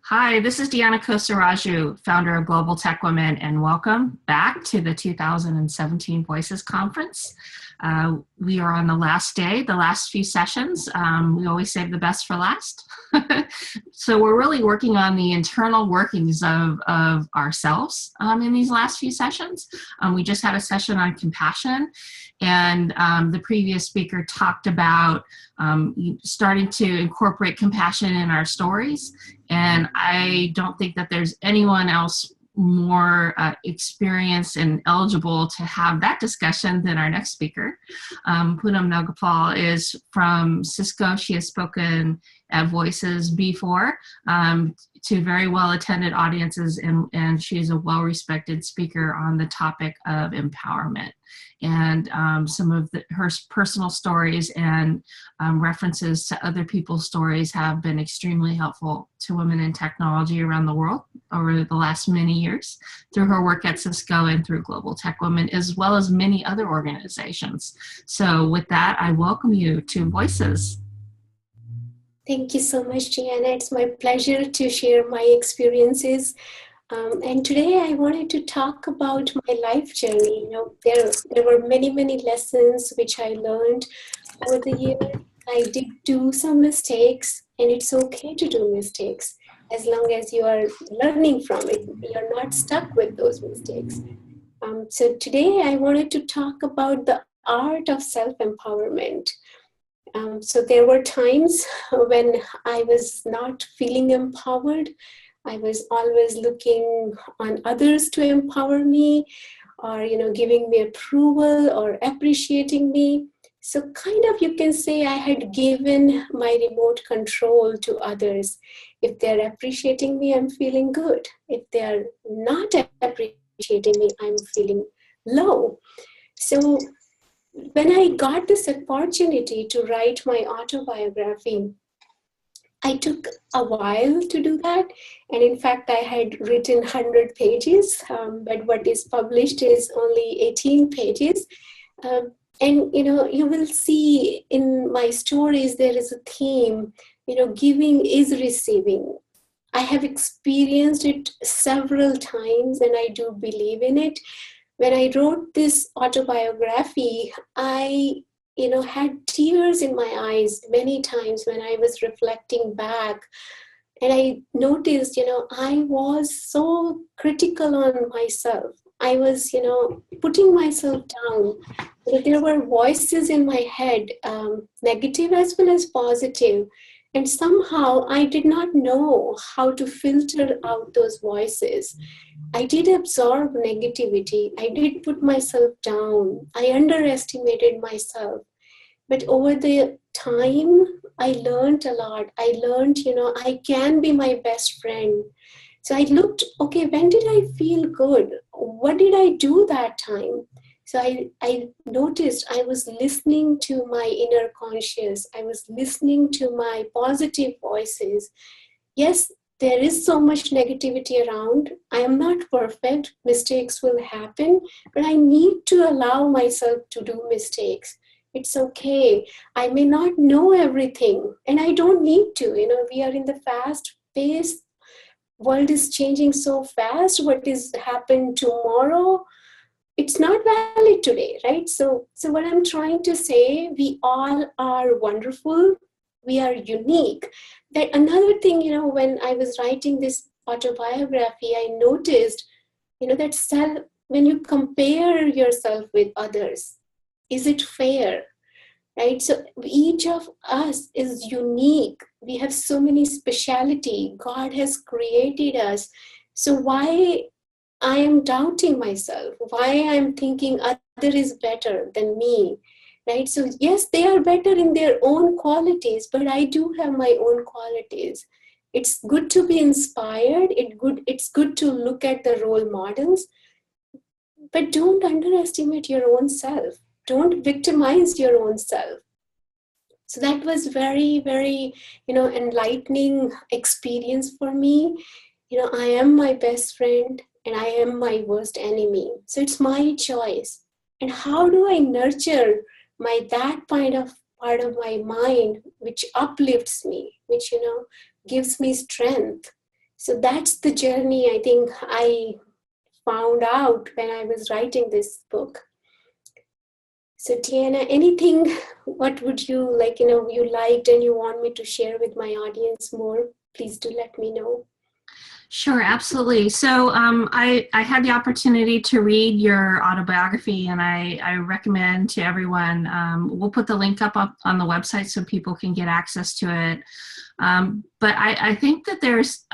Hi, this is Deanna Kosaraju, founder of Global Tech Women, and welcome back to the 2017 Voices Conference. We are on the last day, the last few sessions. We always save the best for last. So we're really working on the internal workings of ourselves in these last few sessions. We just had a session on compassion, and the previous speaker talked about starting to incorporate compassion in our stories. And I don't think that there's anyone else more experienced and eligible to have that discussion than our next speaker. Punam Nagpal is from Cisco. She has spoken at Voices before to very well-attended audiences, and she's a well-respected speaker on the topic of empowerment. And some of her personal stories and references to other people's stories have been extremely helpful to women in technology around the world over the last many years through her work at Cisco and through Global Tech Women, as well as many other organizations. So with that, I welcome you to Voices. Thank you so much, Gianna. It's my pleasure to share my experiences. And today I wanted to talk about my life journey. There were many lessons which I learned over the years. I did do some mistakes, and it's okay to do mistakes as long as you are learning from it. You're not stuck with those mistakes. So today I wanted to talk about the art of self-empowerment. So there were times when I was not feeling empowered. I was always looking on others to empower me, or giving me approval or appreciating me. So kind of, you can say, I had given my remote control to others. If they're appreciating me, I'm feeling good. If they're not appreciating me, I'm feeling low. So when I got this opportunity to write my autobiography, I took a while to do that. And in fact, I had written 100 pages, but what is published is only 18 pages. And, you will see in my stories, there is a theme, giving is receiving. I have experienced it several times, and I do believe in it. When I wrote this autobiography, I had tears in my eyes many times when I was reflecting back. And I noticed, I was so critical on myself. I was, putting myself down. There were voices in my head, negative as well as positive. And somehow I did not know how to filter out those voices. I did absorb negativity. I did put myself down. I underestimated myself. But over the time, I learned a lot. I learned, I can be my best friend. So I looked, okay, when did I feel good? What did I do that time? So I noticed I was listening to my inner conscious. I was listening to my positive voices. Yes, there is so much negativity around. I am not perfect. Mistakes will happen, but I need to allow myself to do mistakes. It's okay. I may not know everything, and I don't need to. We are in the fast pace. World is changing so fast. What is happen tomorrow, it's not valid today, right? So what I'm trying to say, we all are wonderful. We are unique. That another thing, when I was writing this autobiography, I noticed, that when you compare yourself with others, is it fair? Right? So each of us is unique. We have so many speciality. God has created us. So why I am doubting myself? Why I'm thinking other is better than me? Right? So yes, they are better in their own qualities, but I do have my own qualities. It's good to be inspired. It's good to look at the role models, but don't underestimate your own self. Don't victimize your own self. So that was very enlightening experience for me. I am my best friend and I am my worst enemy. So it's my choice. And how do I nurture that part of my mind which uplifts me, which gives me strength? So that's the journey I think I found out when I was writing this book. So Tiana, anything, what would you like, you liked and you want me to share with my audience more, please do let me know. Sure, absolutely. So I had the opportunity to read your autobiography, and I recommend to everyone, we'll put the link up on the website so people can get access to it. But I think that there's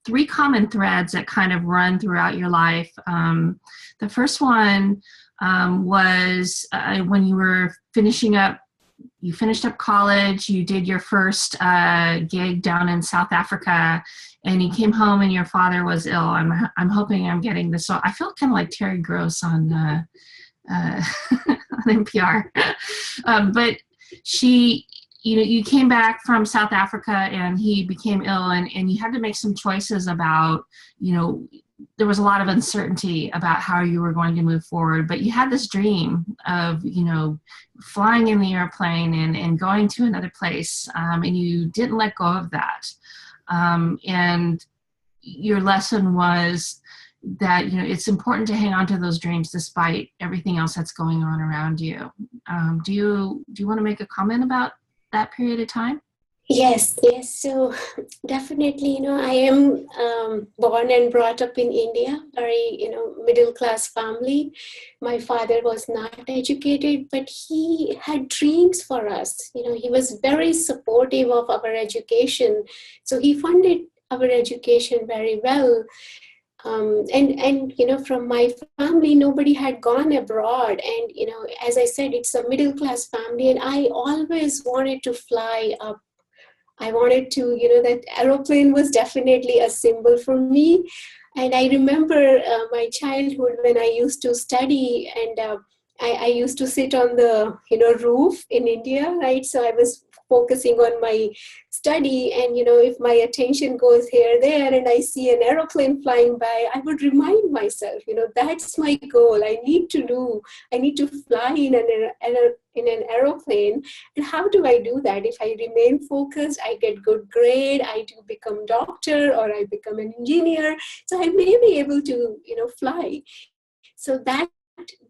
three common threads that kind of run throughout your life. The first one was when you were you finished up college, you did your first gig down in South Africa, and you came home and your father was ill. I'm hoping I'm getting this. So I feel kind of like Terry Gross on on NPR. But you came back from South Africa and he became ill, and you had to make some choices about, there was a lot of uncertainty about how you were going to move forward, but you had this dream of, flying in the airplane and going to another place, and you didn't let go of that. And your lesson was that, it's important to hang on to those dreams despite everything else that's going on around you. Do you want to make a comment about that period of time? Yes, yes. So definitely, I am born and brought up in India, very, middle class family. My father was not educated, but he had dreams for us. He was very supportive of our education. So he funded our education very well. And from my family, nobody had gone abroad. And, as I said, it's a middle class family, and I always wanted to fly up. I wanted to, that aeroplane was definitely a symbol for me. And I remember my childhood when I used to study, and I used to sit on the, roof in India, right? So I was focusing on my study, and, if my attention goes here, there, and I see an aeroplane flying by, I would remind myself, that's my goal. I need to fly in an aeroplane. And how do I do that? If I remain focused, I get good grade, I do become doctor, or I become an engineer. So I may be able to, fly. So that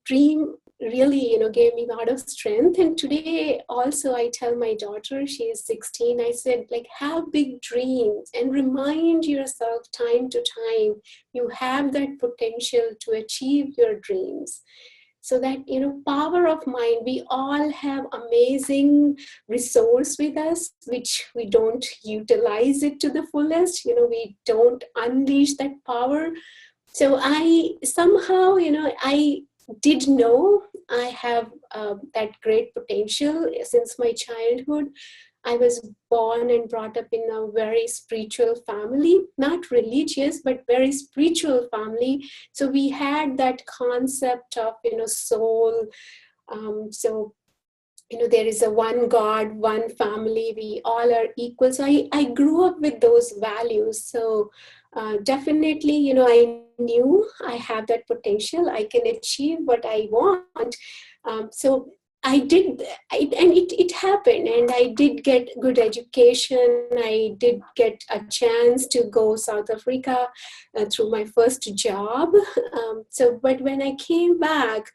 dream really, gave me a lot of strength. And today also I tell my daughter, she is 16, I said, have big dreams and remind yourself time to time, you have that potential to achieve your dreams. So that, power of mind, we all have amazing resource with us, which we don't utilize it to the fullest. We don't unleash that power. So I somehow, I did know I have that great potential since my childhood. I was born and brought up in a very spiritual family, not religious, but very spiritual family. So we had that concept of, soul. So, there is a one God, one family, we all are equal. So I grew up with those values. So definitely, I knew I have that potential. I can achieve what I want. So I did, and it happened, and I did get good education. I did get a chance to go South Africa through my first job. But when I came back,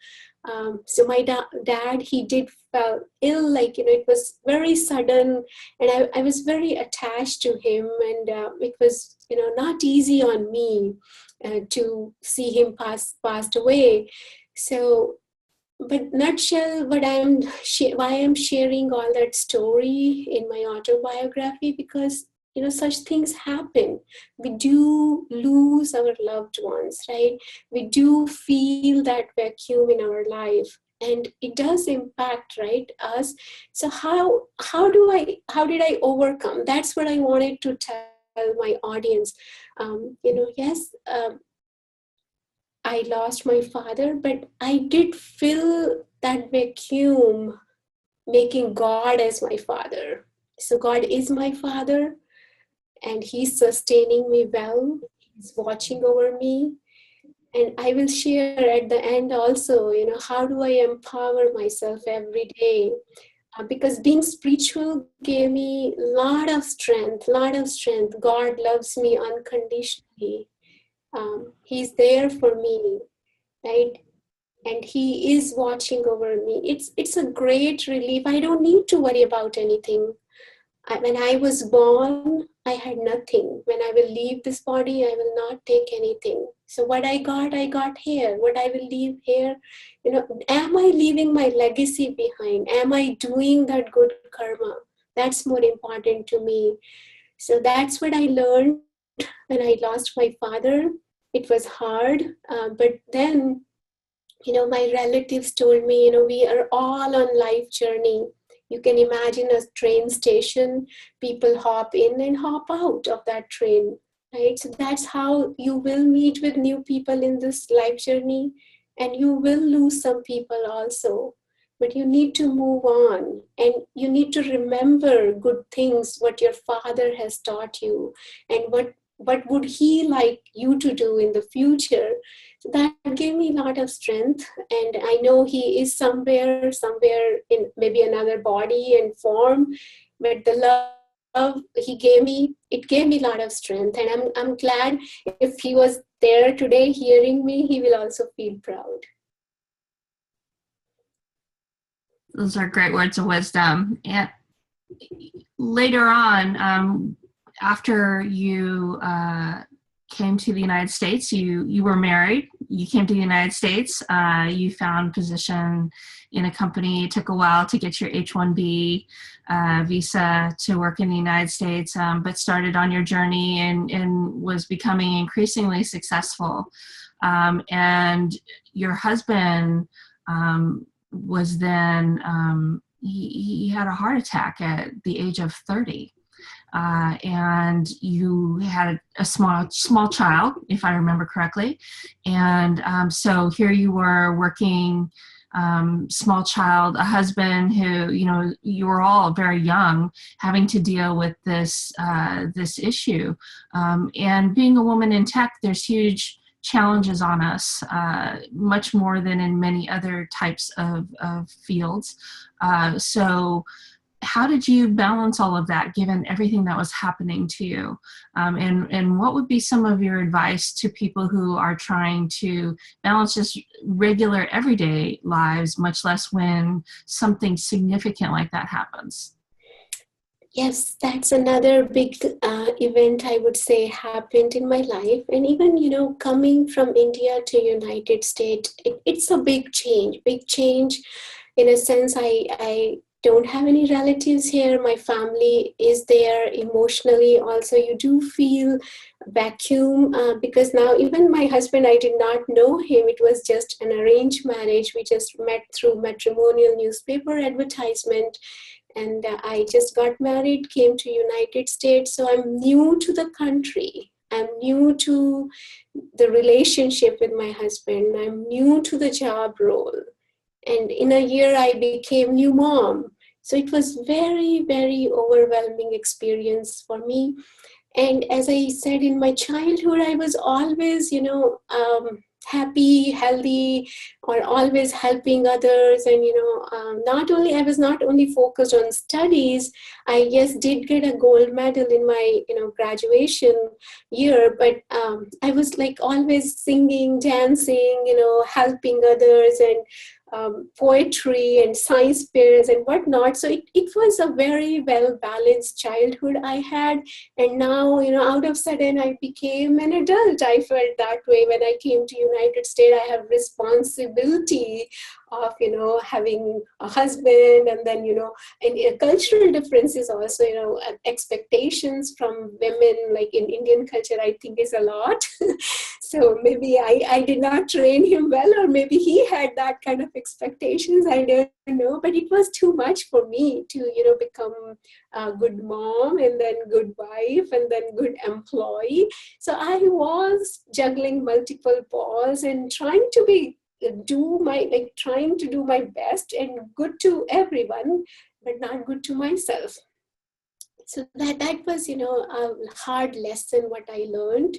so my dad, he did fell ill, it was very sudden, and I was very attached to him, and it was, not easy on me to see him passed away. So, but nutshell, why I'm sharing all that story in my autobiography, because such things happen. We do lose our loved ones, right? We do feel that vacuum in our life, and it does impact, right, us. So how did I overcome? That's what I wanted to tell my audience. Yes, I lost my father, but I did fill that vacuum making God as my father. So God is my father, and he's sustaining me well. He's watching over me. And I will share at the end also, how do I empower myself every day? because being spiritual gave me a lot of strength, lot of strength. God loves me unconditionally. He's there for me, right? And he is watching over me. It's a great relief. I don't need to worry about anything. When I was born, I had nothing. When I will leave this body, I will not take anything. So what I got here. What I will leave here, am I leaving my legacy behind? Am I doing that good karma? That's more important to me. So that's what I learned when I lost my father. It was hard, but then my relatives told me, we are all on life journey. You can imagine a train station, people hop in and hop out of that train, right? So that's how you will meet with new people in this life journey, and you will lose some people also. But you need to move on, and you need to remember good things, what your father has taught you, and what would he like you to do in the future. So that gave me a lot of strength, and I know he is somewhere in maybe another body and form, but the love he gave me, it gave me a lot of strength, and I'm glad if he was there today hearing me, he will also feel proud. Those are great words of wisdom. And later on, after you came to the United States, you were married, you came to the United States, you found position in a company. It took a while to get your H-1B visa to work in the United States, but started on your journey and was becoming increasingly successful. And your husband was then, he had a heart attack at the age of 30. And you had a small child, if I remember correctly. And so here you were working, small child, a husband who, you were all very young, having to deal with this issue. And being a woman in tech, there's huge challenges on us, much more than in many other types of fields. So how did you balance all of that, given everything that was happening to you? And what would be some of your advice to people who are trying to balance just regular everyday lives, much less when something significant like that happens? Yes, that's another big event I would say happened in my life. And even, coming from India to United States, it's a big change, in a sense. I don't have any relatives here. My family is there emotionally. Also, you do feel vacuum because now even my husband, I did not know him. It was just an arranged marriage. We just met through matrimonial newspaper advertisement, and I just got married, came to United States. So I'm new to the country. I'm new to the relationship with my husband. I'm new to the job role. And in a year, I became new mom. So it was very, very overwhelming experience for me. And as I said, in my childhood, I was always, happy, healthy, or always helping others. And, I was not only focused on studies. I, yes, did get a gold medal in my, graduation year, but I was like always singing, dancing, helping others, and poetry and science fairs and whatnot. So it was a very well balanced childhood I had. And now, out of sudden I became an adult. I felt that way when I came to United States. I have responsibility of, having a husband, and then, and cultural differences also, expectations from women, like in Indian culture, I think is a lot. So maybe I did not train him well, or maybe he had that kind of expectations. I don't know, but it was too much for me to, become a good mom, and then good wife, and then good employee. So I was juggling multiple balls and trying to do my best and good to everyone, but not good to myself. So that was, a hard lesson what I learned.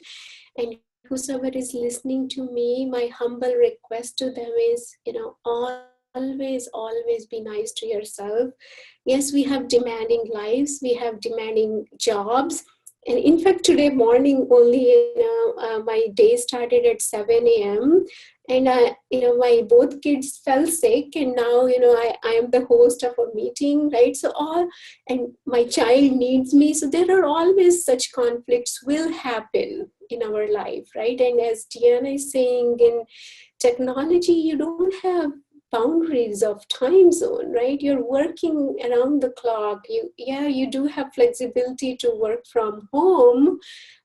And whosoever is listening to me, my humble request to them is, always be nice to yourself. Yes, we have demanding lives, we have demanding jobs. And in fact, today morning only, my day started at 7 a.m. And my both kids fell sick, and now, I am the host of a meeting, right? So and my child needs me. So there are always such conflicts will happen in our life, right? And as Diana is saying, in technology, you don't have boundaries of time zone, right? You're working around the clock. You do have flexibility to work from home,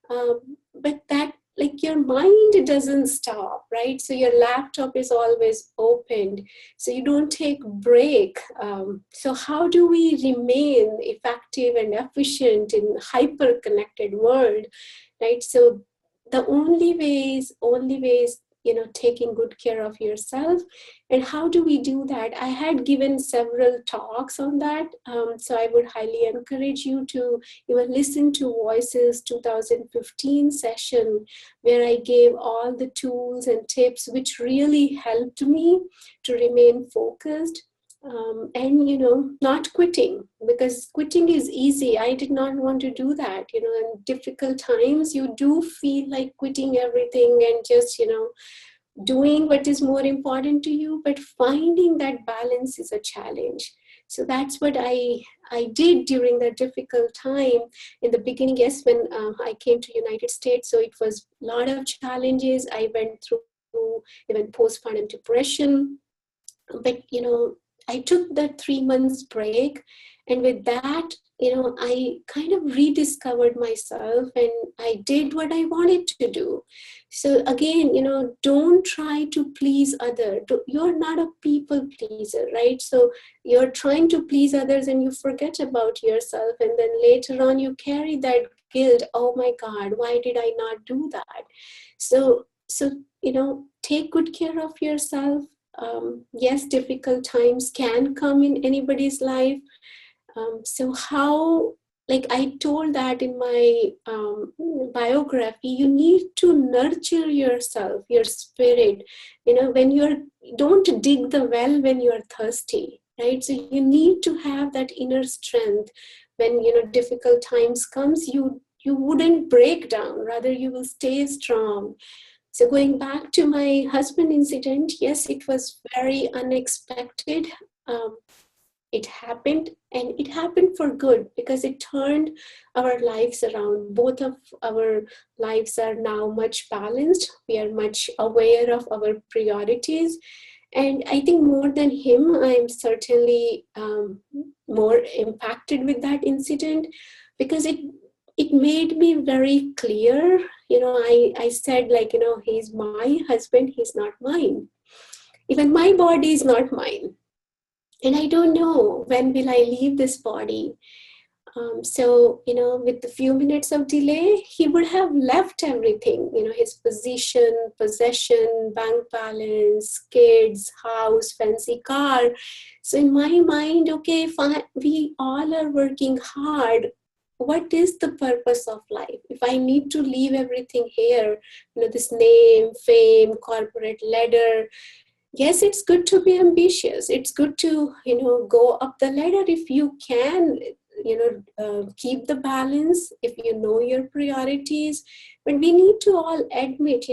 but that, like, your mind doesn't stop, right? So your laptop is always opened, so you don't take break. So how do we remain effective and efficient in hyper connected world, right? So the only ways, taking good care of yourself. And how do we do that? I had given several talks on that, so I would highly encourage you to even listen to Voices 2015 session, where I gave all the tools and tips which really helped me to remain focused. And not quitting, because quitting is easy. I did not want to do that. In difficult times, you do feel like quitting everything and just doing what is more important to you, but finding that balance is a challenge. So that's what I did during that difficult time. In the beginning, yes, when I came to United States, so it was a lot of challenges. I went through even postpartum depression, but I took that 3 months break, and with that, I kind of rediscovered myself, and I did what I wanted to do. So again, don't try to please other. You're not a people pleaser, right? So you're trying to please others and you forget about yourself, and then later on you carry that guilt. Oh my God, why did I not do that? So take good care of yourself. Yes, difficult times can come in anybody's life. So how, like I told that in my biography, you need to nurture yourself, your spirit. When don't dig the well when you're thirsty, right? So you need to have that inner strength. When difficult times comes, you wouldn't break down, rather you will stay strong. So going back to my husband incident, yes, it was very unexpected. It happened, and it happened for good, because it turned our lives around. Both of our lives are now much balanced. We are much aware of our priorities. And I think more than him, I'm certainly more impacted with that incident, because it made me very clear. I said, like, he's my husband, he's not mine. Even my body is not mine. And I don't know when will I leave this body. So, with a few minutes of delay, he would have left everything, his position, possession, bank balance, kids, house, fancy car. So in my mind, okay, fine, we all are working hard. What is the purpose of life? If I need to leave everything here, this name, fame, corporate ladder, yes, it's good to be ambitious. It's good to, go up the ladder if you can, keep the balance, if you know your priorities. But we need to all admit,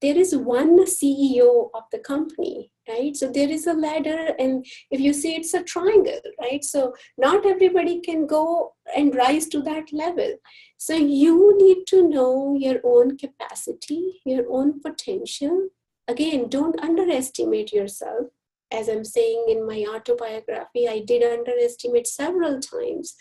there is one CEO of the company, right? So there is a ladder, and if you see, it's a triangle, right? So not everybody can go and rise to that level. So you need to know your own capacity, your own potential. Again, don't underestimate yourself. As I'm saying in my autobiography, I did underestimate several times.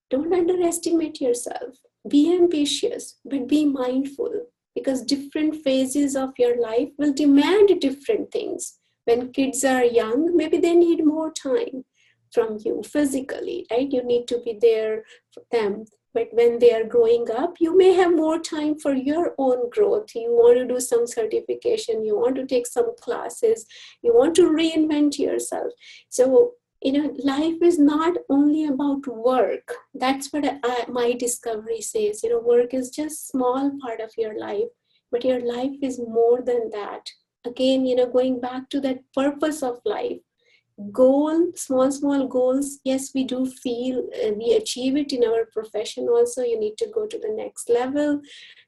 Don't underestimate yourself. Be ambitious, but be mindful, because different phases of your life will demand different things. When kids are young, maybe they need more time from you physically, right? You need to be there for them. But when they are growing up, you may have more time for your own growth. You want to do some certification, you want to take some classes, you want to reinvent yourself. So, life is not only about work. That's what my discovery says. Work is just small part of your life, but your life is more than that. Again, going back to that purpose of life. small goals, yes, we do feel we achieve it in our profession also. You need to go to the next level,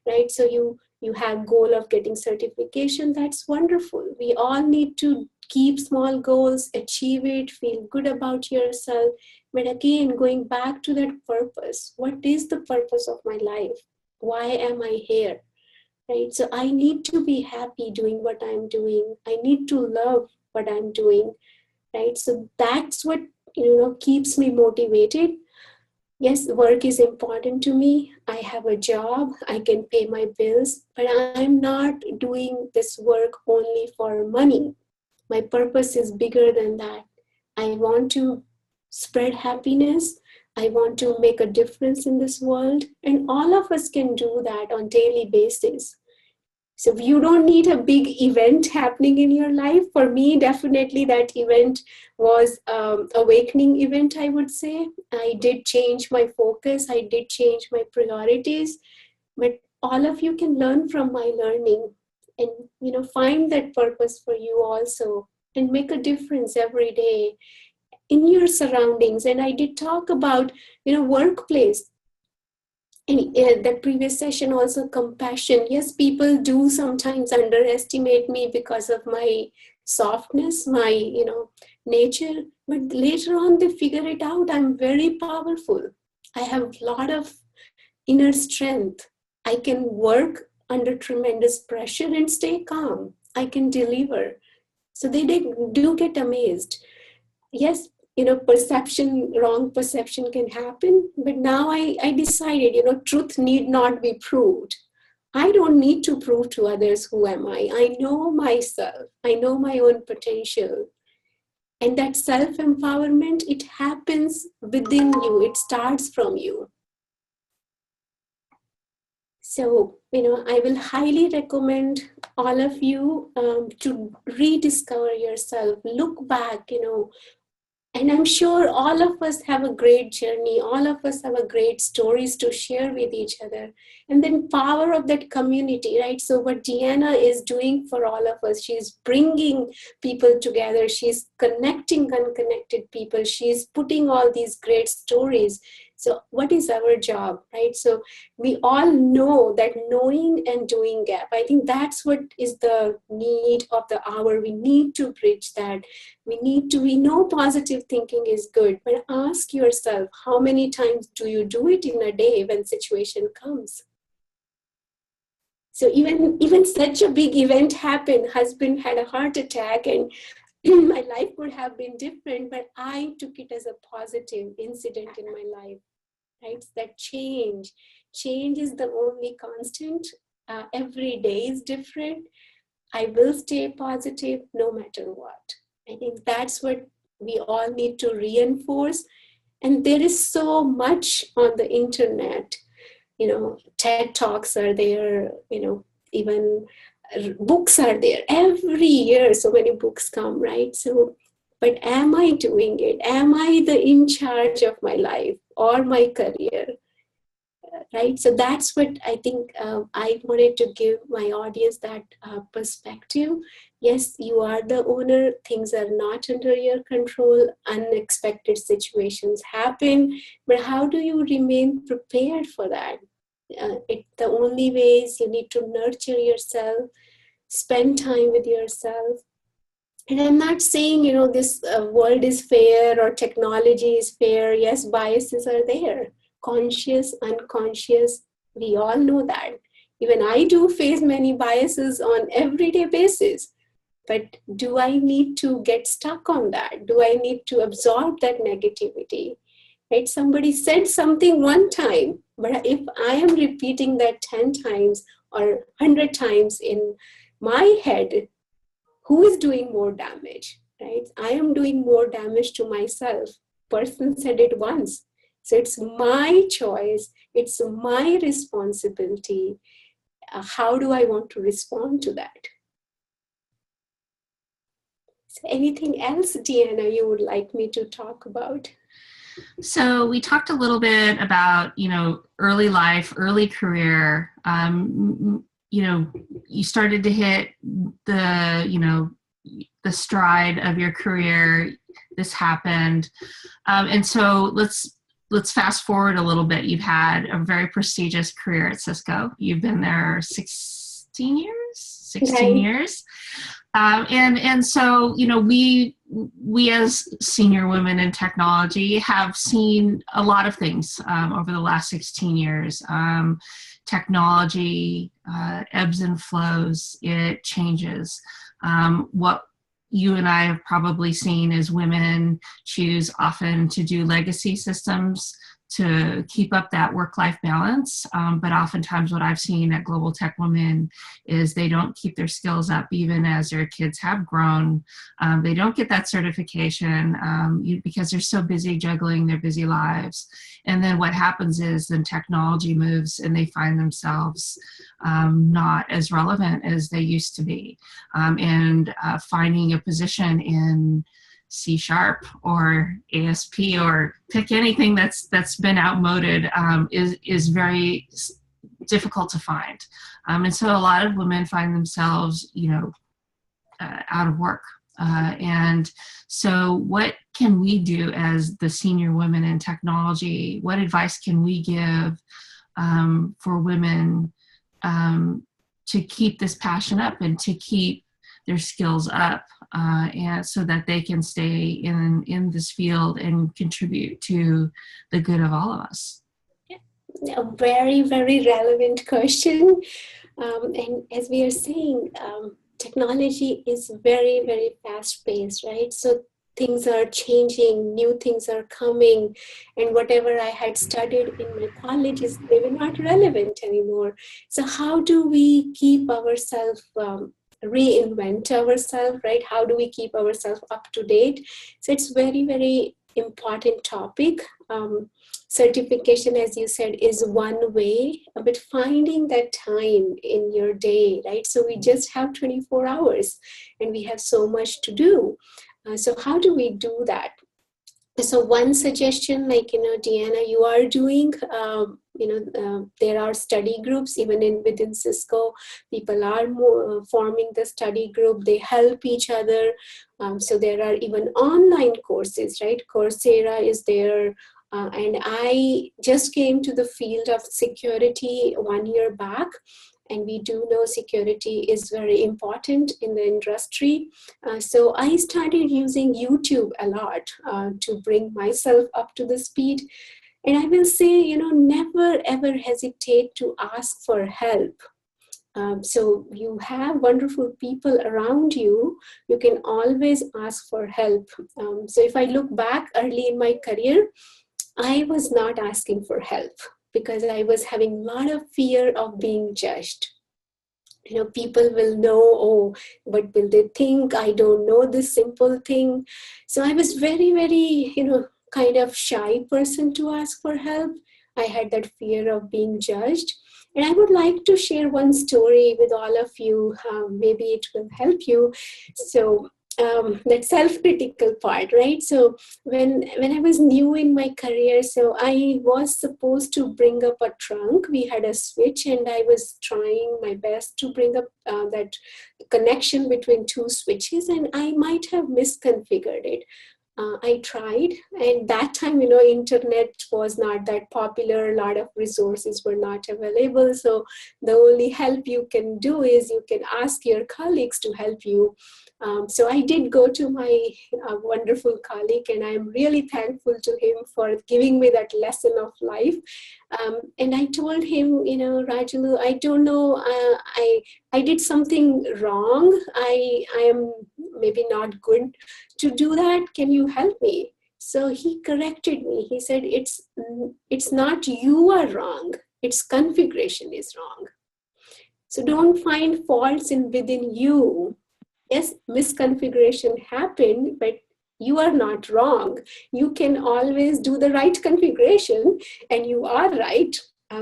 right? So you have goal of getting certification. That's wonderful. We all need to keep small goals, achieve it, feel good about yourself. But again, going back to that purpose, what is the purpose of my life? Why am I here? Right? So I need to be happy doing what I'm doing. I need to love what I'm doing, right? So that's what, keeps me motivated. Yes, work is important to me. I have a job, I can pay my bills, but I'm not doing this work only for money. My purpose is bigger than that. I want to spread happiness. I want to make a difference in this world. And all of us can do that on daily basis. So you don't need a big event happening in your life. For me, definitely that event was awakening event, I would say. I did change my focus. I did change my priorities. But all of you can learn from my learning and, find that purpose for you also and make a difference every day in your surroundings. And I did talk about, workplace. And the previous session also, compassion. Yes, people do sometimes underestimate me because of my softness, my nature, but later on they figure it out. I'm very powerful. I have a lot of inner strength. I can work under tremendous pressure and stay calm. I can deliver. So they do get amazed. Yes, wrong perception can happen, but now I decided, truth need not be proved. I don't need to prove to others who am I know myself. I know my own potential. And that self-empowerment, it happens within you. It starts from you. So, I will highly recommend all of you to rediscover yourself, look back, and I'm sure all of us have a great journey. All of us have a great stories to share with each other. And then power of that community, right? So what Deanna is doing for all of us, she's bringing people together. She's connecting unconnected people. She's putting all these great stories. So what is our job, right? So we all know that knowing and doing gap. I think that's what is the need of the hour. We need to bridge that. We know positive thinking is good, but ask yourself, how many times do you do it in a day when situation comes? So even such a big event happened, husband had a heart attack, and my life could have been different, but I took it as a positive incident in my life, right? That change is the only constant. Every day is different. I will stay positive no matter what. I think that's what we all need to reinforce. And there is so much on the internet. TED Talks are there, even books are there. Every year, so many books come, right? So, but am I doing it? Am I the in charge of my life or my career? Right? So that's what I think I wanted to give my audience, that perspective. Yes, you are the owner. Things are not under your control. Unexpected situations happen. But how do you remain prepared for that? The only way is you need to nurture yourself, spend time with yourself. And I'm not saying, this world is fair or technology is fair. Yes, biases are there. Conscious, unconscious, we all know that. Even I do face many biases on everyday basis. But do I need to get stuck on that? Do I need to absorb that negativity? Right? Somebody said something one time, but if I am repeating that 10 times or 100 times in my head, who is doing more damage, right? I am doing more damage to myself. Person said it once. So it's my choice. It's my responsibility. How do I want to respond to that? So anything else, Deanna, you would like me to talk about? So we talked a little bit about, early life, early career. You started to hit the stride of your career. this happened. And so let's fast forward a little bit. You've had a very prestigious career at Cisco. You've been there 16 years. 16 Right. years. And so, you know, we as senior women in technology have seen a lot of things over the last 16 years. Technology ebbs and flows, it changes. What you and I have probably seen is women choose often to do legacy systems to keep up that work-life balance. But oftentimes what I've seen at Global Tech Women is they don't keep their skills up even as their kids have grown. They don't get that certification because they're so busy juggling their busy lives. And then what happens is then technology moves and they find themselves not as relevant as they used to be. And finding a position in C# or ASP or pick anything that's been outmoded is very difficult to find. And so a lot of women find themselves, you know, out of work. And so what can we do as the senior women in technology? What advice can we give for women to keep this passion up and to keep their skills up and so that they can stay in this field and contribute to the good of all of us? A very, very relevant question. And as we are saying, technology is very, very fast paced, right? So things are changing, new things are coming, and whatever I had studied in my college is maybe not relevant anymore. So how do we keep ourselves reinvent ourselves, right? How do we keep ourselves up to date? So it's very, very important topic. Certification, as you said, is one way, but finding that time in your day, right? So we just have 24 hours and we have so much to do. So how do we do that? So one suggestion, like, Deanna, you are doing, there are study groups, even within Cisco, people are forming the study group, they help each other. So there are even online courses, right? Coursera is there. And I just came to the field of security 1 year back. And we do know security is very important in the industry. So I started using YouTube a lot to bring myself up to the speed. And I will say, never ever hesitate to ask for help. So you have wonderful people around you, you can always ask for help. So if I look back early in my career, I was not asking for help because I was having a lot of fear of being judged. People will know, oh, what will they think? I don't know this simple thing. So I was very, very, kind of shy person to ask for help. I had that fear of being judged. And I would like to share one story with all of you. Maybe it will help you. So that self-critical part, right? So when I was new in my career, so I was supposed to bring up a trunk. We had a switch and I was trying my best to bring up that connection between two switches, and I might have misconfigured it. I tried, and that time, internet was not that popular. A lot of resources were not available. So the only help you can do is you can ask your colleagues to help you. So I did go to my wonderful colleague, and I'm really thankful to him for giving me that lesson of life. And I told him, Rajulu, I don't know, I did something wrong. I am maybe not good to do that. Can you help me? So he corrected me. He said, it's not you are wrong. Its configuration is wrong. So don't find faults within you. Yes, misconfiguration happened, but you are not wrong. You can always do the right configuration and you are right.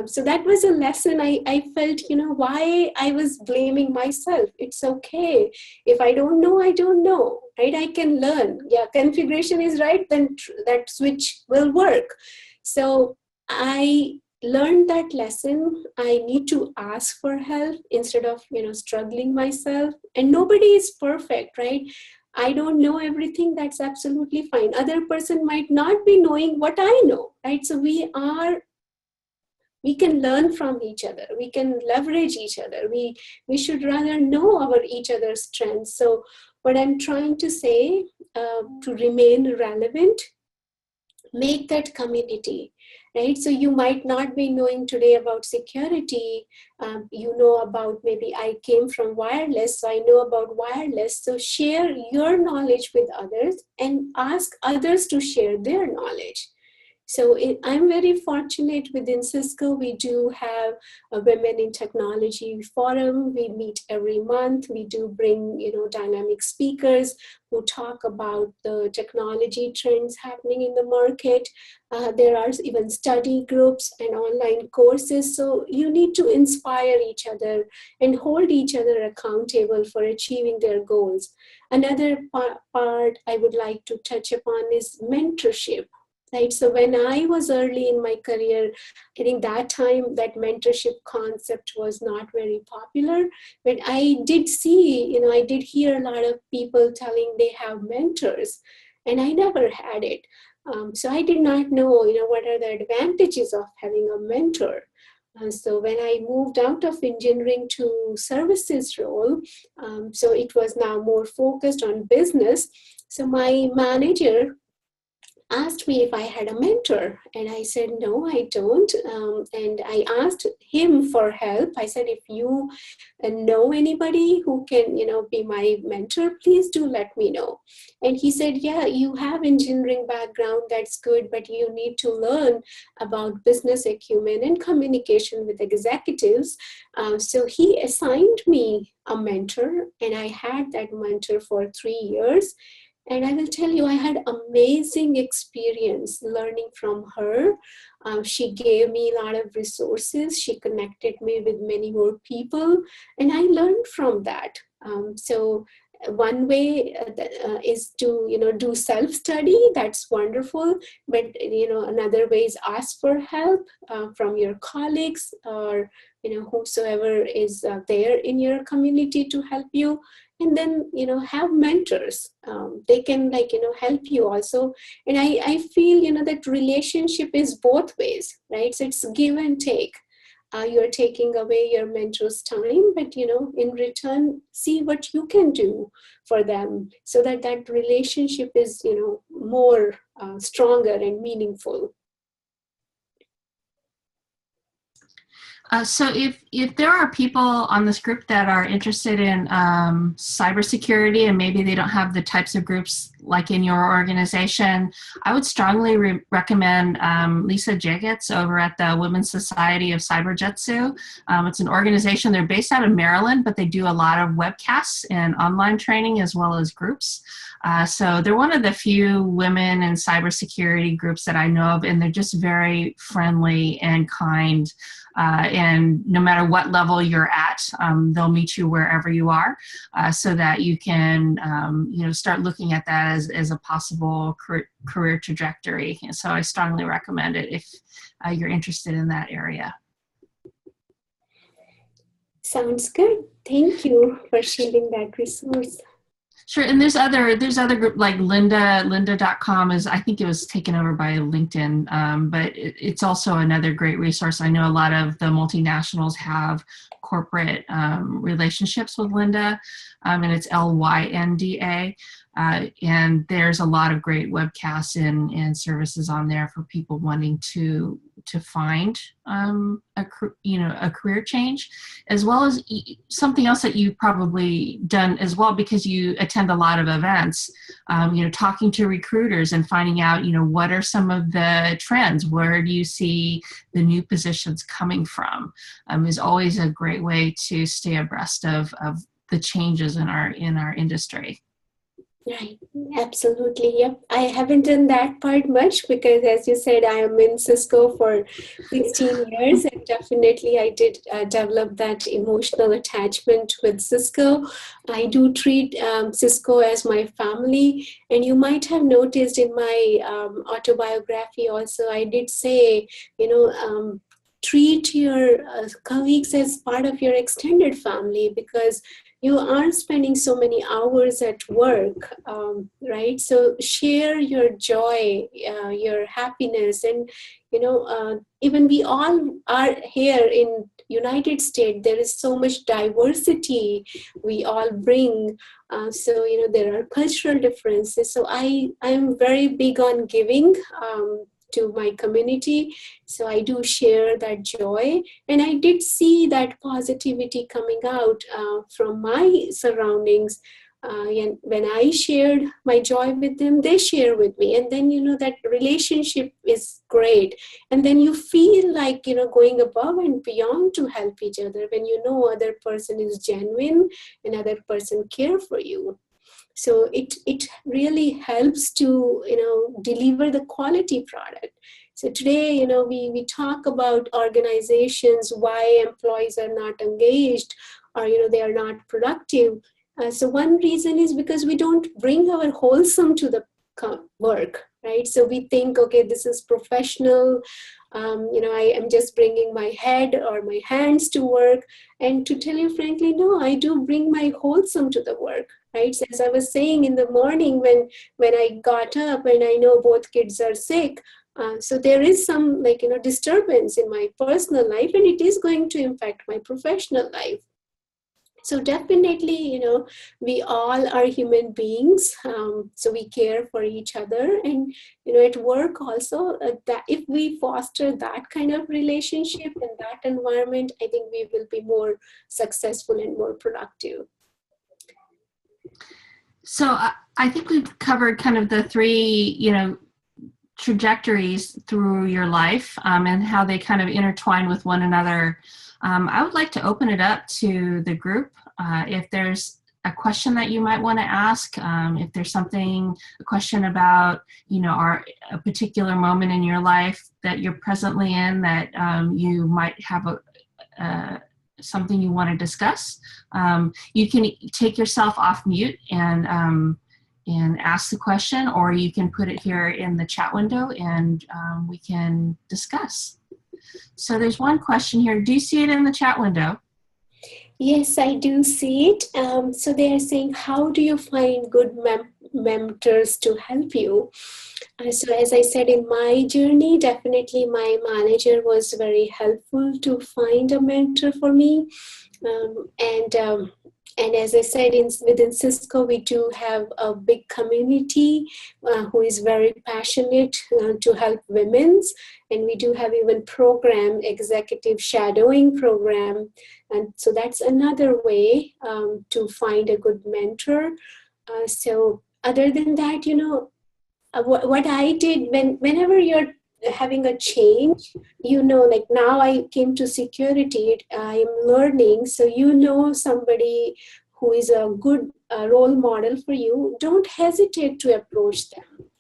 So that was a lesson. I felt, why I was blaming myself. It's okay. If I don't know, I don't know, right? I can learn. Yeah, configuration is right, then that switch will work. So I learned that lesson. I need to ask for help instead of, struggling myself. And nobody is perfect, right? I don't know everything, that's absolutely fine. Other person might not be knowing what I know, right? So we can learn from each other, we can leverage each other, we should rather know our each other's strengths. So what I'm trying to say, to remain relevant, make that community, right? So you might not be knowing today about security, you know about, maybe I came from wireless, so I know about wireless. So share your knowledge with others and ask others to share their knowledge. So I'm very fortunate within Cisco. We do have a Women in Technology Forum. We meet every month. We do bring, dynamic speakers who talk about the technology trends happening in the market. There are even study groups and online courses. So you need to inspire each other and hold each other accountable for achieving their goals. Another part I would like to touch upon is mentorship. Right. So when I was early in my career, I think that time that mentorship concept was not very popular. But I did see, I did hear a lot of people telling they have mentors, and I never had it. So I did not know, what are the advantages of having a mentor. So when I moved out of engineering to services role, so it was now more focused on business. So my manager asked me if I had a mentor, and I said no, I don't. And I asked him for help. I said, if you know anybody who can, be my mentor, please do let me know. And he said, yeah, you have engineering background, that's good, but you need to learn about business acumen and communication with executives. So he assigned me a mentor, and I had that mentor for 3 years. And I will tell you, I had amazing experience learning from her. She gave me a lot of resources. She connected me with many more people, and I learned from that. So one way is to, do self-study. That's wonderful. But, another way is ask for help from your colleagues, or, whosoever is there in your community to help you. And then, have mentors. They can help you also. And I feel, that relationship is both ways, right? So it's give and take. You're taking away your mentor's time, but, in return, see what you can do for them so that that relationship is, more stronger and meaningful. So if there are people on this group that are interested in cybersecurity and maybe they don't have the types of groups like in your organization, I would strongly recommend Lisa Jagetz over at the Women's Society of Cyberjutsu. It's an organization, they're based out of Maryland, but they do a lot of webcasts and online training as well as groups. So they're one of the few women in cybersecurity groups that I know of, and they're just very friendly and kind. And no matter what level you're at, they'll meet you wherever you are, so that you can, start looking at that as a possible career trajectory. And so I strongly recommend it if you're interested in that area. Sounds good. Thank you for sharing that resource. Sure, and there's other group like lynda.com is, I think it was taken over by LinkedIn, but it's also another great resource. I know a lot of the multinationals have corporate relationships with Lynda, and it's Lynda. And there's a lot of great webcasts and services on there for people wanting to find a career change, as well as something else that you've probably done as well, because you attend a lot of events, talking to recruiters and finding out, what are some of the trends, where do you see the new positions coming from, is always a great way to stay abreast of the changes in our industry. Right, absolutely. Yep. I haven't done that part much because, as you said, I am in Cisco for 16 years, and definitely I did develop that emotional attachment with Cisco. I do treat Cisco as my family, and you might have noticed in my autobiography also, I did say, treat your colleagues as part of your extended family, because you aren't spending so many hours at work, right? So share your joy, your happiness, and even we all are here in United States. There is so much diversity we all bring. So there are cultural differences. So I'm very big on giving to my community. So I do share that joy, and I did see that positivity coming out from my surroundings. And when I shared my joy with them, they share with me, and then that relationship is great. And then you feel like going above and beyond to help each other when other person is genuine and other person care for you. So it really helps to deliver the quality product. So today we talk about organizations, why employees are not engaged, or they are not productive. So one reason is because we don't bring our wholesome to the work, right? So we think, okay, this is professional. I am just bringing my head or my hands to work. And to tell you frankly, no, I do bring my wholesome to the work, right? So as I was saying in the morning when I got up and I know both kids are sick, so there is some disturbance in my personal life, and it is going to impact my professional life. So definitely, we all are human beings. So we care for each other, and at work also, that if we foster that kind of relationship and that environment, I think we will be more successful and more productive. So I think we've covered kind of the three, trajectories through your life and how they kind of intertwine with one another. I would like to open it up to the group. If there's a question that you might want to ask, if there's a question about, a particular moment in your life that you're presently in that you might have something you want to discuss, you can take yourself off mute and ask the question, or you can put it here in the chat window and we can discuss. So there's one question here. Do you see it in the chat window? Yes, I do see it. So they are saying, how do you find good mentors to help you? So as I said, in my journey, definitely my manager was very helpful to find a mentor for me. And as I said, within Cisco, we do have a big community who is very passionate to help women's. And we do have even executive shadowing program. And so that's another way to find a good mentor. So other than that, what I did whenever you're having a change, like now I came to security, I am learning. So somebody who is a good role model for you, don't hesitate to approach them.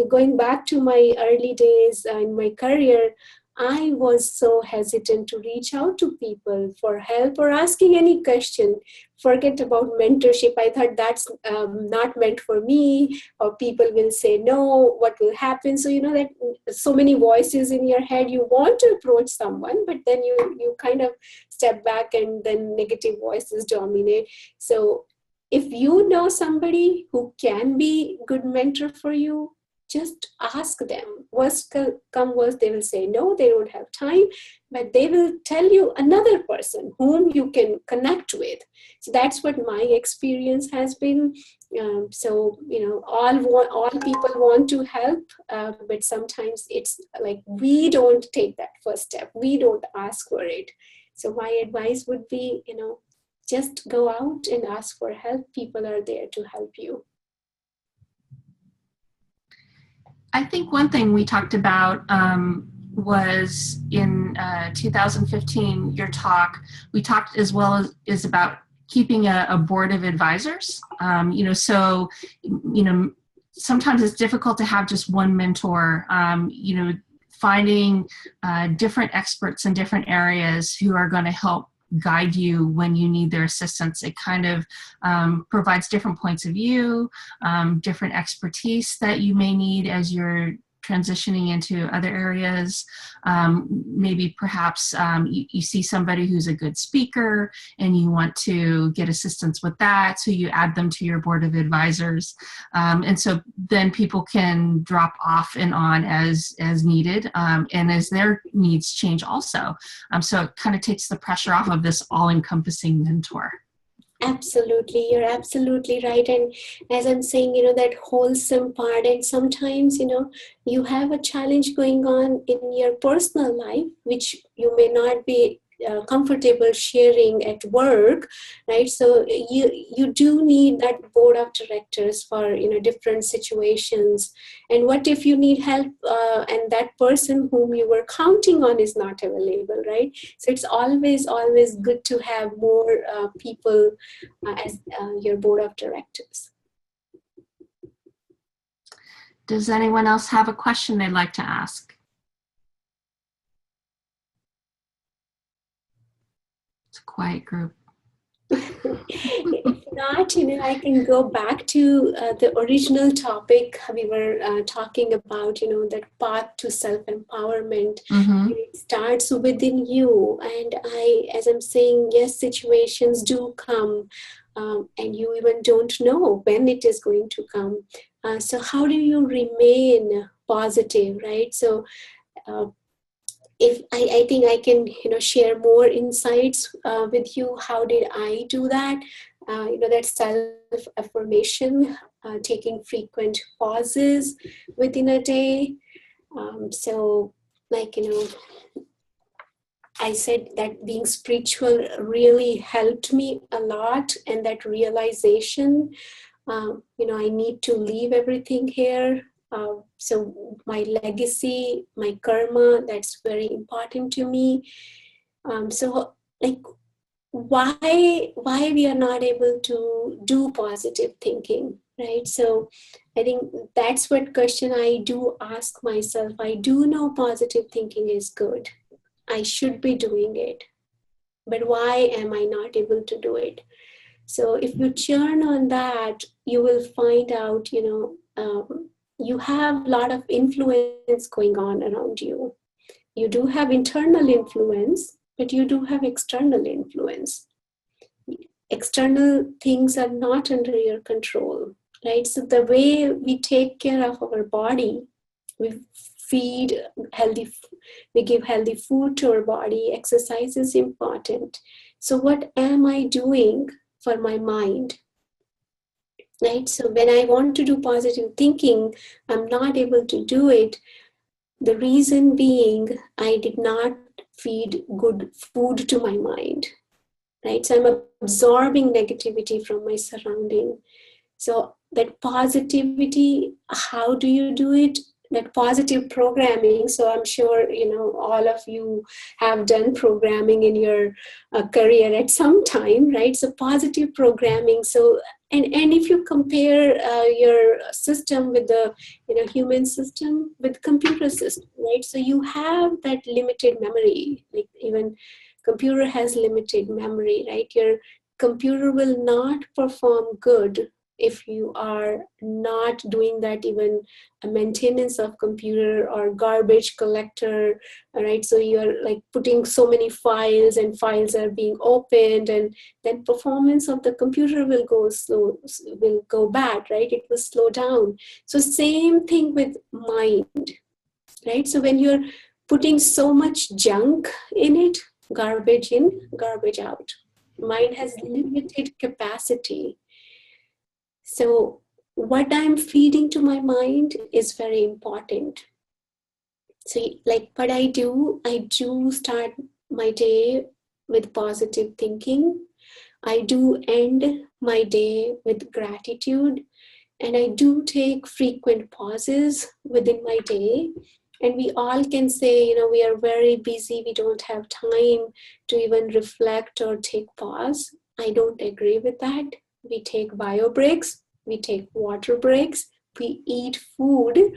Going back to my early days in my career, I was so hesitant to reach out to people for help or asking any question. Forget about mentorship. I thought that's not meant for me, or people will say no, what will happen? So, that so many voices in your head, you want to approach someone, but then you kind of step back and then negative voices dominate. So if you know somebody who can be good mentor for you, just ask them. Worst come worst, they will say no, they don't have time, but they will tell you another person whom you can connect with. So that's what my experience has been. So all people want to help, but sometimes it's like we don't take that first step. We don't ask for it. So my advice would be, just go out and ask for help. People are there to help you. I think one thing we talked about was in 2015, your talk, we talked as well as about keeping a board of advisors. Sometimes it's difficult to have just one mentor, finding different experts in different areas who are going to help guide you when you need their assistance. It kind of provides different points of view, different expertise that you may need as you're transitioning into other areas. Maybe perhaps you see somebody who's a good speaker and you want to get assistance with that, so you add them to your board of advisors. And so then people can drop off and on as needed, and as their needs change also. So it kind of takes the pressure off of this all-encompassing mentor. Absolutely, you're absolutely right. And as I'm saying, that wholesome part, and sometimes, you have a challenge going on in your personal life, which you may not be comfortable sharing at work, right? So you do need that board of directors for different situations. And what if you need help and that person whom you were counting on is not available, right? So it's always good to have more people as your board of directors. Does anyone else have a question they'd like to ask? It's a quiet group. If not, I can go back to the original topic we were talking about, that path to self-empowerment. Mm-hmm. It starts within you. And as I'm saying, yes, situations do come, and you even don't know when it is going to come. So how do you remain positive, right? So if I think I can share more insights with you. How did I do that? That self affirmation, taking frequent pauses within a day. So like I said that being spiritual really helped me a lot, and that realization, I need to leave everything here. So my legacy, my karma, that's very important to me. So like why we are not able to do positive thinking, right? So I think that's what question I do ask myself. I do know positive thinking is good. I should be doing it. But why am I not able to do it? So if you churn on that, you will find out, you have a lot of influence going on around you. You do have internal influence, but you do have external influence. External things are not under your control, right? So the way we take care of our body, we feed healthy, we give healthy food to our body, exercise is important. So what am I doing for my mind, right? So when I want to do positive thinking, I'm not able to do it. The reason being, I did not feed good food to my mind, right? So I'm absorbing negativity from my surrounding. So that positivity, how do you do it? That positive programming. So I'm sure, all of you have done programming in your career at some time, right? So positive programming. So, and if you compare your system with the, human system with computer system, right? So you have that limited memory, like even computer has limited memory, right? Your computer will not perform good if you are not doing that, even a maintenance of computer or garbage collector, right? So you're like putting so many files and files are being opened, and then performance of the computer will go slow, will go bad, right? It will slow down. So same thing with mind, right? So when you're putting so much junk in it, garbage in, garbage out, mind has limited capacity. So what I'm feeding to my mind is very important. So like what I do start my day with positive thinking. I do end my day with gratitude, and I do take frequent pauses within my day. And we all can say, we are very busy, we don't have time to even reflect or take pause. I don't agree with that. We take bio breaks, we take water breaks, we eat food,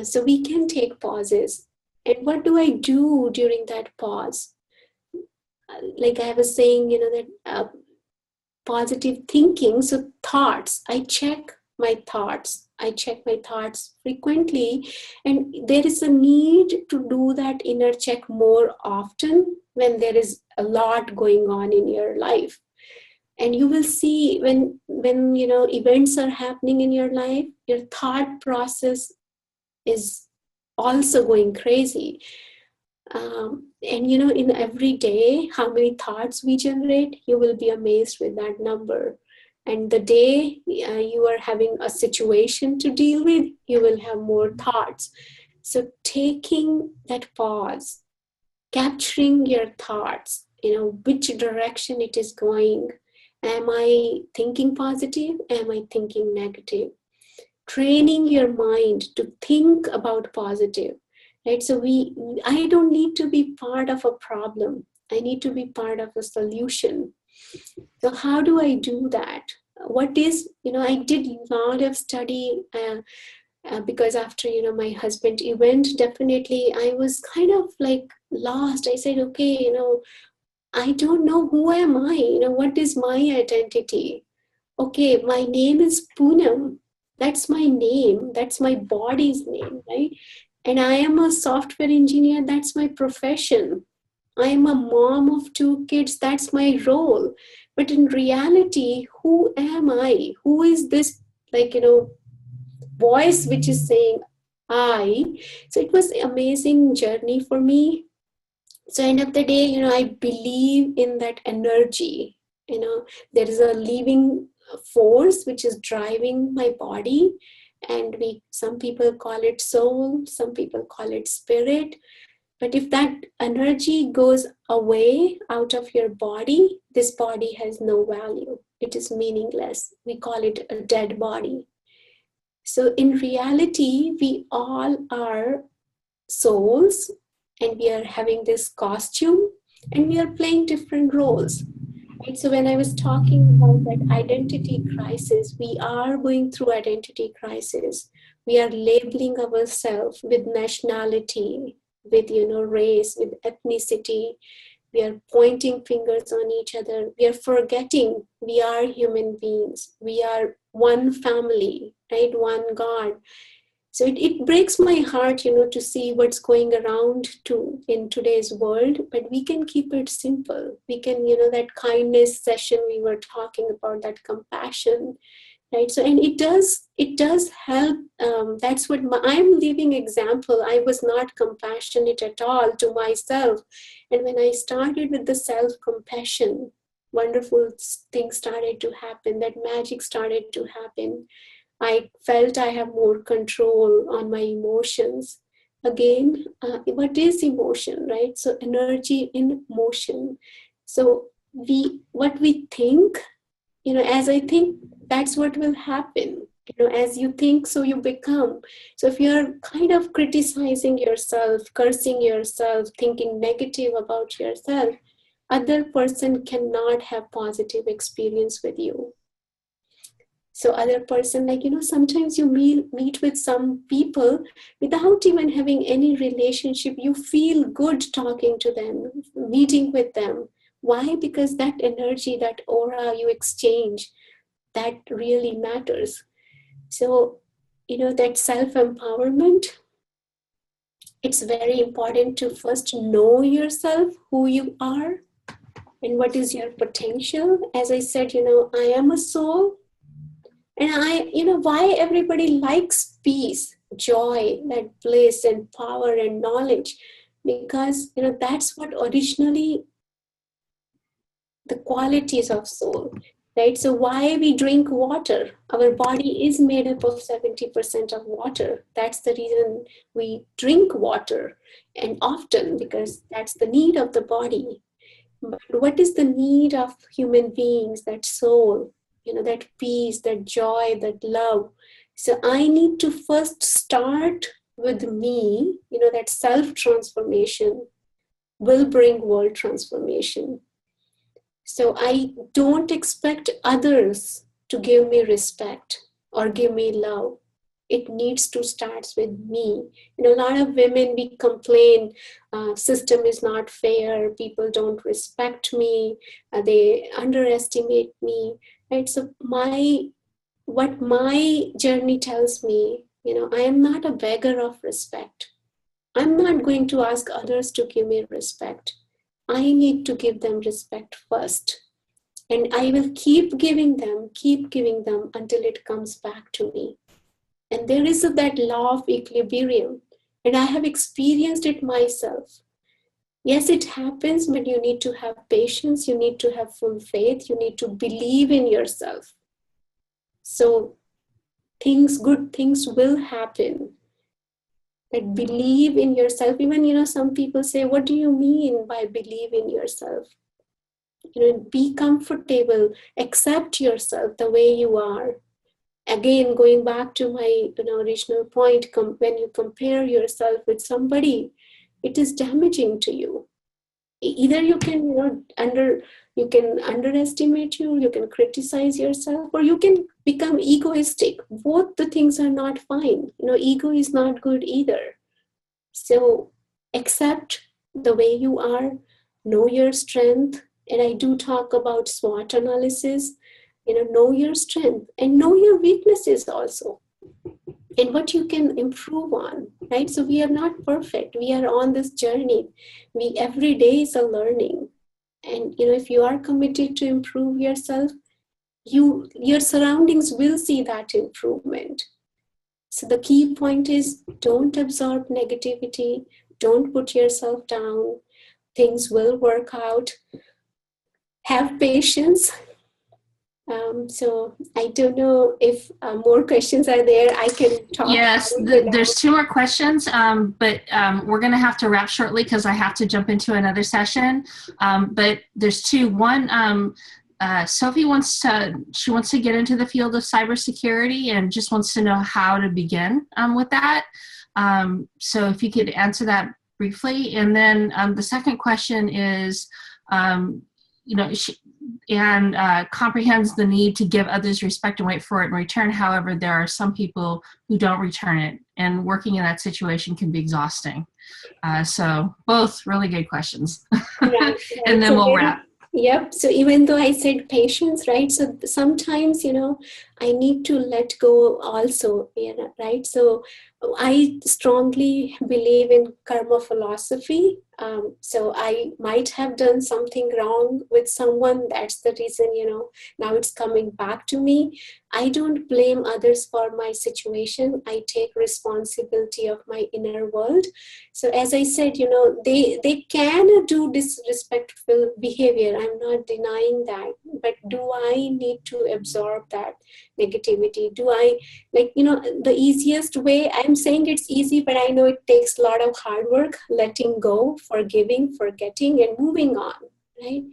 so we can take pauses. And what do I do during that pause? Like I was saying, that positive thinking, so thoughts, I check my thoughts. I check my thoughts frequently. And there is a need to do that inner check more often when there is a lot going on in your life. And you will see when events are happening in your life, your thought process is also going crazy. And in every day, how many thoughts we generate, you will be amazed with that number. And the day you are having a situation to deal with, you will have more thoughts. So taking that pause, capturing your thoughts, which direction it is going. Am I thinking positive? Am I thinking negative? Training your mind to think about positive, right? So I don't need to be part of a problem. I need to be part of a solution. So how do I do that? I did a lot of study because after, my husband event, definitely I was kind of like lost. I said, okay, I don't know who am I, what is my identity? Okay, my name is Punam. That's my name. That's my body's name, right? And I am a software engineer. That's my profession. I am a mom of 2 kids. That's my role. But in reality, who am I? Who is this, voice which is saying I? So it was an amazing journey for me. So end of the day, I believe in that energy. There is a living force which is driving my body, and some people call it soul, some people call it spirit. But if that energy goes away out of your body, this body has no value. It is meaningless. We call it a dead body. So in reality, we all are souls, and we are having this costume, and we are playing different roles. Right? So when I was talking about that identity crisis, we are going through identity crisis. We are labeling ourselves with nationality, with race, with ethnicity. We are pointing fingers on each other. We are forgetting we are human beings. We are one family, right? One God. So it breaks my heart, to see what's going around in today's world, but we can keep it simple. We can, that kindness session we were talking about, that compassion, right? So, and it does help. That's what I'm living example. I was not compassionate at all to myself. And when I started with the self-compassion, wonderful things started to happen. That magic started to happen. I felt I have more control on my emotions. Again, what is emotion, right? So energy in motion. So what we think, as I think, that's what will happen. As you think, so you become. So if you're kind of criticizing yourself, cursing yourself, thinking negative about yourself, other person cannot have positive experience with you. So other person, sometimes you meet with some people without even having any relationship. You feel good talking to them, meeting with them. Why? Because that energy, that aura you exchange, that really matters. So, that self-empowerment, it's very important to first know yourself, who you are, and what is your potential. As I said, I am a soul. And why everybody likes peace, joy, that bliss and power and knowledge, because, that's what originally the qualities of soul, right? So why we drink water? Our body is made up of 70% of water. That's the reason we drink water, and often, because that's the need of the body. But what is the need of human beings, that soul, that peace, that joy, that love? So I need to first start with me, that self-transformation will bring world transformation. So I don't expect others to give me respect or give me love. It needs to start with me. A lot of women, we complain, system is not fair, people don't respect me, they underestimate me, right? So my what my journey tells me, I am not a beggar of respect. I'm not going to ask others to give me respect. I need to give them respect first. And I will keep giving them until it comes back to me. And there is that law of equilibrium. And I have experienced it myself. Yes, it happens, but you need to have patience. You need to have full faith. You need to believe in yourself. So good things will happen. But believe in yourself. Even, some people say, what do you mean by believe in yourself? Be comfortable, accept yourself the way you are. Again, going back to my original point, when you compare yourself with somebody, it is damaging to you. Either you can underestimate you can criticize yourself, or you can become egoistic. Both the things are not fine. Ego is not good either. So accept the way you are, know your strength. And I do talk about SWOT analysis. Know your strength and know your weaknesses also, and what you can improve on, right? So we are not perfect. We are on this journey. Every day is a learning. And, if you are committed to improve yourself, your surroundings will see that improvement. So the key point is, don't absorb negativity. Don't put yourself down. Things will work out. Have patience. So I don't know if more questions are there. I can talk. Yes, there's two more questions, but we're going to have to wrap shortly because I have to jump into another session. But there's two. One, Sophie wants to get into the field of cybersecurity and just wants to know how to begin with that. So if you could answer that briefly. And then the second question is, comprehends the need to give others respect and wait for it in return. However, there are some people who don't return it, and working in that situation can be exhausting. So both really good questions. Right. And then we'll wrap. Yep. So even though I said patience, right? So sometimes, I need to let go also, right? So I strongly believe in karma philosophy. So I might have done something wrong with someone. That's the reason, now it's coming back to me. I don't blame others for my situation. I take responsibility of my inner world. So as I said, they can do disrespectful behavior. I'm not denying that. But do I need to absorb that negativity? Do I, the easiest way, I'm saying it's easy, but I know it takes a lot of hard work, letting go, forgiving, forgetting, and moving on, right?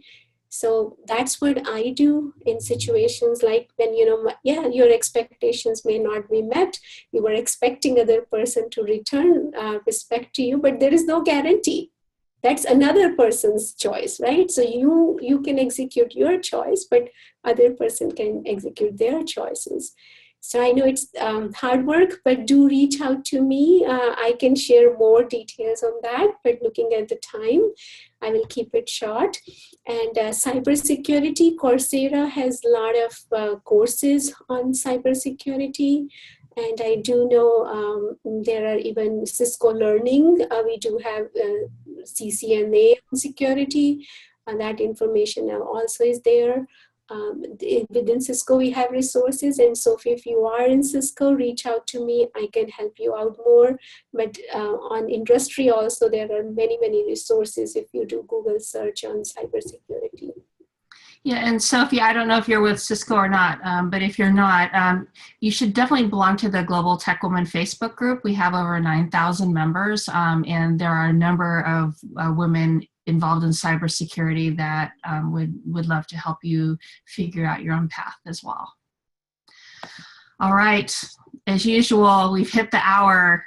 So that's what I do in situations like when, your expectations may not be met. You were expecting other person to return respect to you, but there is no guarantee. That's another person's choice, right? So you can execute your choice, but other person can execute their choices. So I know it's hard work, but do reach out to me. I can share more details on that, but looking at the time, I will keep it short. And cybersecurity, Coursera has a lot of courses on cybersecurity. And I do know there are even Cisco Learning. We do have CCNA on security. That information now also is there. Within Cisco, we have resources. And Sophie, if you are in Cisco, reach out to me. I can help you out more. But on industry also, there are many, many resources if you do Google search on cybersecurity. Yeah, and Sophie, I don't know if you're with Cisco or not, but if you're not, you should definitely belong to the Global Tech Women Facebook group. We have over 9,000 members, and there are a number of women involved in cybersecurity that would love to help you figure out your own path as well. All right, as usual, we've hit the hour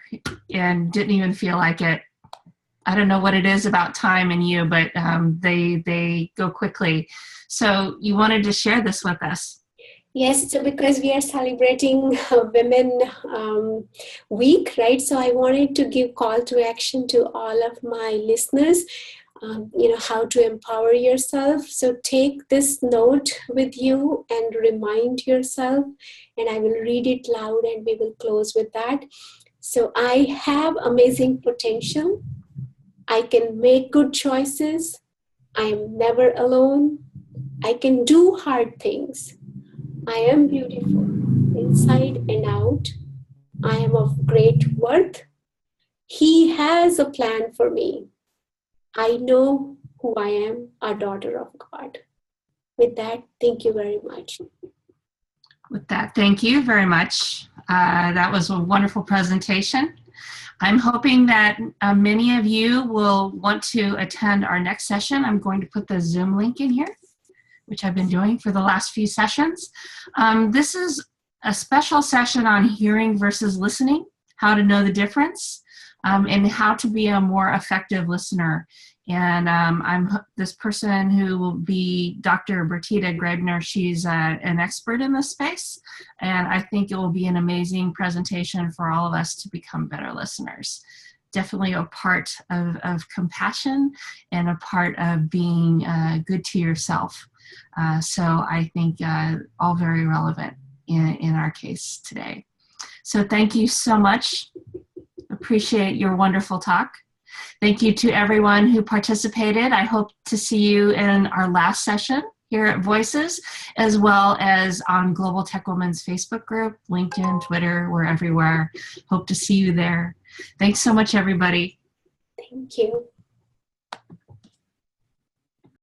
and didn't even feel like it. I don't know what it is about time and you, but they go quickly. So you wanted to share this with us. Yes, so because we are celebrating Women Week, right? So I wanted to give call to action to all of my listeners. how to empower yourself. So take this note with you and remind yourself, and I will read it loud and we will close with that. So I have amazing potential. I can make good choices. I am never alone. I can do hard things. I am beautiful inside and out. I am of great worth. He has a plan for me. I know who I am, a daughter of God. With that, thank you very much. With that, thank you very much. That was a wonderful presentation. I'm hoping that many of you will want to attend our next session. I'm going to put the Zoom link in here, which I've been doing for the last few sessions. This is a special session on hearing versus listening, how to know the difference, and how to be a more effective listener. And I'm this person who will be Dr. Bertita Grebner. She's an expert in this space, and I think it will be an amazing presentation for all of us to become better listeners. Definitely a part of compassion and a part of being good to yourself. So I think all very relevant in our case today. So thank you so much. Appreciate your wonderful talk. Thank you to everyone who participated. I hope to see you in our last session here at Voices, as well as on Global Tech Women's Facebook group, LinkedIn, Twitter, we're everywhere. Hope to see you there. Thanks so much, everybody. Thank you.